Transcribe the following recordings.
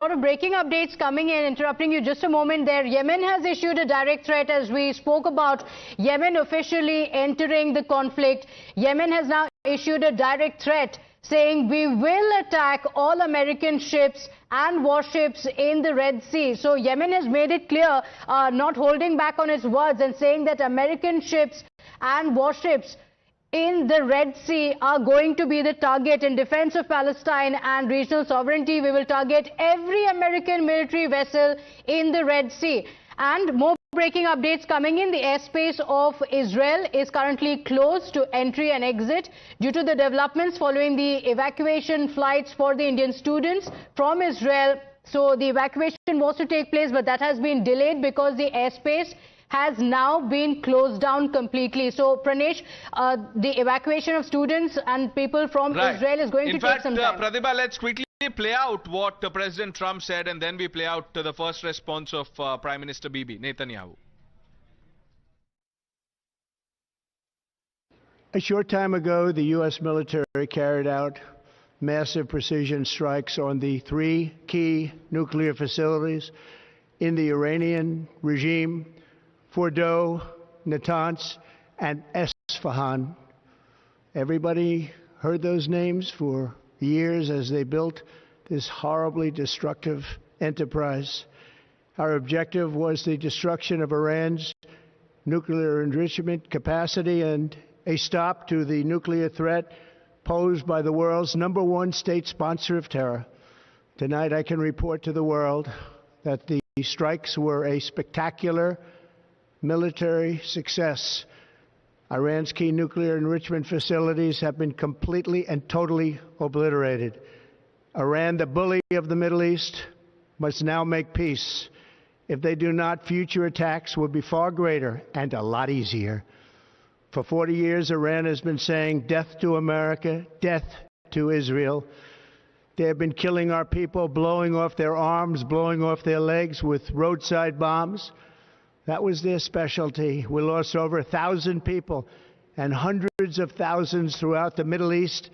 lot of breaking updates coming in. Interrupting you just a moment there. Yemen has issued a direct threat, as we spoke about Yemen officially entering the conflict. Yemen has now issued a direct threat saying we will attack all American ships and warships in the Red Sea. So Yemen has made it clear, not holding back on its words, and saying that American ships and warships in the Red Sea are going to be the target. In defense of Palestine and regional sovereignty, we will target every American military vessel in the Red Sea. And more breaking updates coming in. The airspace of Israel is currently closed to entry and exit due to the developments following the evacuation flights for the Indian students from Israel. So the evacuation was to take place, but that has been delayed because the airspace has now been closed down completely. So, Pranesh, the evacuation of students and people from Israel is going to take some time. Pratibha, let's quickly play out what President Trump said, and then we play out the first response of Prime Minister Bibi Netanyahu. A short time ago, the U.S. military carried out massive precision strikes on the 3 key nuclear facilities in the Iranian regime: Fordo, Natanz, and Isfahan. Everybody heard those names for years as they built this horribly destructive enterprise. Our objective was the destruction of Iran's nuclear enrichment capacity and a stop to the nuclear threat posed by the world's #1 state sponsor of terror. Tonight I can report to the world that the strikes were a spectacular military success. Iran's key nuclear enrichment facilities have been completely and totally obliterated. Iran, the bully of the Middle East, must now make peace. If they do not, future attacks will be far greater and a lot easier. For 40 years, Iran has been saying death to America, death to Israel. They have been killing our people, blowing off their arms, blowing off their legs with roadside bombs. That was their specialty. We lost over 1,000 people, and hundreds of thousands throughout the Middle East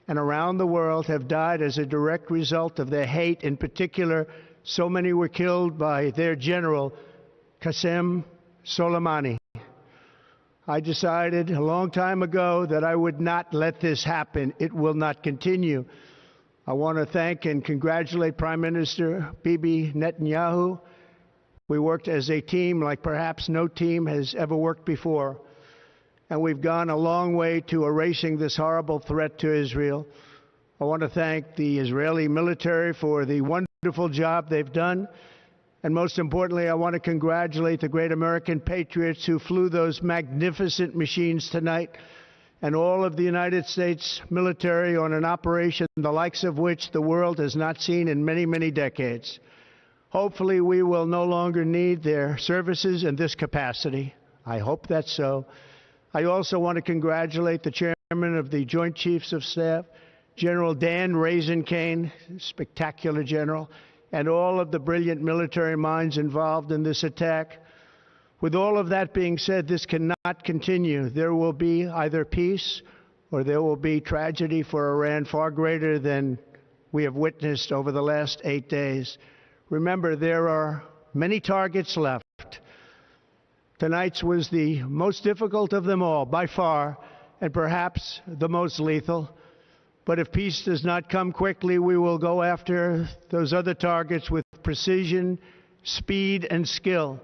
and around the world have died as a direct result of their hate. In particular, so many were killed by their general, Qasem Soleimani. I decided a long time ago that I would not let this happen. It will not continue. I want to thank and congratulate Prime Minister Bibi Netanyahu. We worked as a team like perhaps no team has ever worked before. And we've gone a long way to erasing this horrible threat to Israel. I want to thank the Israeli military for the wonderful job they've done. And most importantly, I want to congratulate the great American patriots who flew those magnificent machines tonight, and all of the United States military on an operation the likes of which the world has not seen in many, many decades. Hopefully, we will no longer need their services in this capacity. I hope that's so. I also want to congratulate the chairman of the Joint Chiefs of Staff, General Dan Raisin-Kane, spectacular general, and all of the brilliant military minds involved in this attack. With all of that being said, this cannot continue. There will be either peace or there will be tragedy for Iran far greater than we have witnessed over the last 8 days. Remember, there are many targets left. Tonight's was the most difficult of them all, by far, and perhaps the most lethal. But if peace does not come quickly, we will go after those other targets with precision, speed, and skill.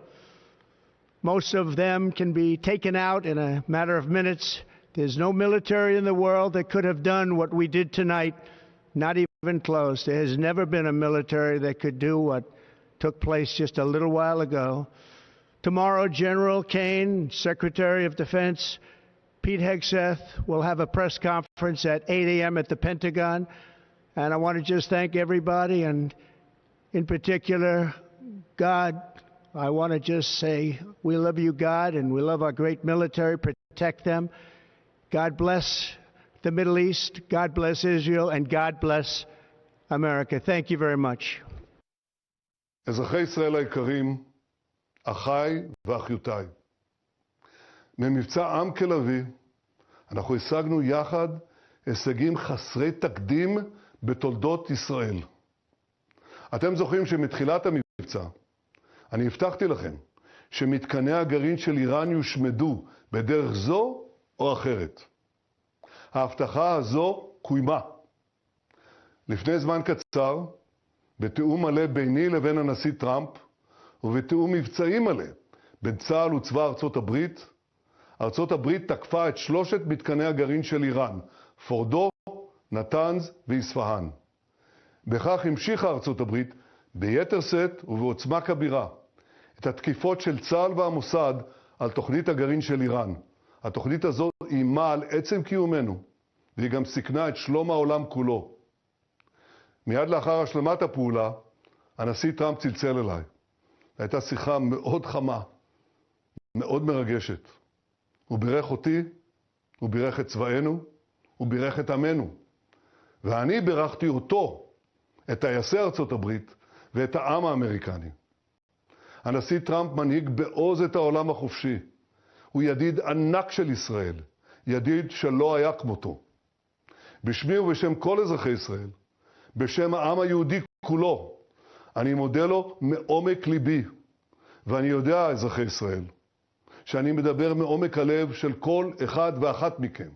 Most of them can be taken out in a matter of minutes. There's no military in the world that could have done what we did tonight, not even close. There has never been a military that could do what took place just a little while ago. Tomorrow, General Kane, Secretary of Defense, Pete Hegseth will have a press conference at 8 a.m. at the Pentagon. And I want to just thank everybody, and in particular, God. I want to just say we love you, God, and we love our great military. Protect them. God bless the Middle East. God bless Israel, and God bless America. Thank you very much. אזרחי ישראל היקרים, אחיי ואחיותיי, ממבצע עם כלביא אנחנו השגנו יחד הישגים חסרי תקדים בתולדות ישראל. אתם זוכרים שמתחילת המבצע אני הבטחתי לכם שמתקני הגרעין של איראן יושמדו בדרך זו או אחרת. ההבטחה הזו קוימה. לפני זמן קצר, בתיאום מלא ביני לבין הנשיא טראמפ, ובתיאום מבצעי מלא בין צה"ל וצבא ארצות הברית, ארצות הברית תקפה את 3 מתקני הגרעין של איראן, פורדו, נתנז ואספהאן. בכך המשיכה ארצות הברית ביתר שאת ובעוצמה כבירה את התקיפות של צה"ל והמוסד על תוכנית הגרעין של איראן. התוכנית הזאת אימה על עצם קיומנו, והיא גם סיכנה את שלום העולם כולו. מיד לאחר השלמת הפעולה, הנשיא טראמפ צלצל אליי. הייתה שיחה מאוד חמה, מאוד מרגשת. הוא בירך אותי, הוא בירך את צבאנו, הוא בירך את עמנו. ואני בירכתי אותו, את טייסי ארצות הברית ואת העם האמריקני. הנשיא טראמפ מנהיג בעוז את העולם החופשי. הוא ידיד ענק של ישראל, ידיד שלא היה כמותו. בשמי ובשם כל אזרחי ישראל, בשם העם היהודי כולו, אני מודה לו מעומק ליבי. ואני יודע, אזרחי ישראל, שאני מדבר מעומק הלב של כל אחד ואחת מכם.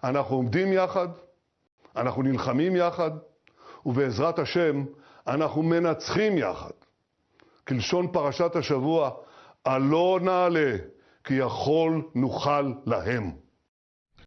אנחנו עומדים יחד, אנחנו נלחמים יחד, ובעזרת השם אנחנו מנצחים יחד. כלשון פרשת השבוע, עלה נעלה, כי יכול נוכל להם.